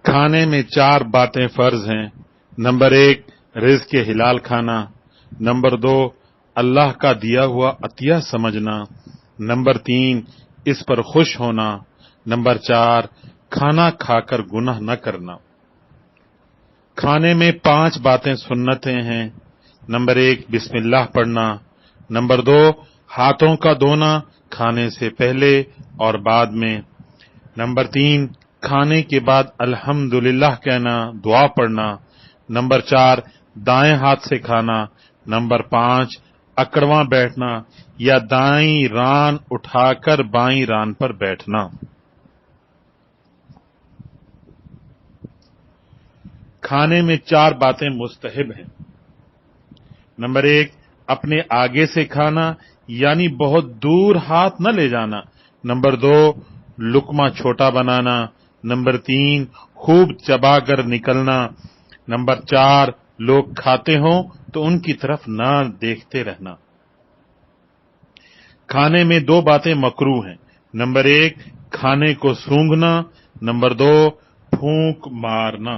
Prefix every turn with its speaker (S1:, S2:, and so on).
S1: کھانے میں 4 باتیں فرض ہیں۔ نمبر 1 رزق حلال کھانا، نمبر 2 اللہ کا دیا ہوا عطیہ سمجھنا، نمبر 3 اس پر خوش ہونا، نمبر 4 کھانا کھا کر گناہ نہ کرنا۔ کھانے میں 5 باتیں سنتیں ہیں۔ نمبر 1 بسم اللہ پڑھنا، نمبر 2 ہاتھوں کا دھونا کھانے سے پہلے اور بعد میں، نمبر 3 کھانے کے بعد الحمدللہ کہنا، دعا پڑھنا، نمبر 4 دائیں ہاتھ سے کھانا، نمبر 5 اکڑواں بیٹھنا یا دائیں ران اٹھا کر بائیں ران پر بیٹھنا۔ کھانے میں 4 باتیں مستحب ہیں۔ نمبر 1 اپنے آگے سے کھانا یعنی بہت دور ہاتھ نہ لے جانا، نمبر 2 لقمہ چھوٹا بنانا، نمبر 3 خوب چبا کر نکلنا، نمبر 4 لوگ کھاتے ہوں تو ان کی طرف نہ دیکھتے رہنا۔ کھانے میں 2 باتیں مکروہ ہیں۔ نمبر 1 کھانے کو سونگھنا، نمبر 2 پھونک مارنا۔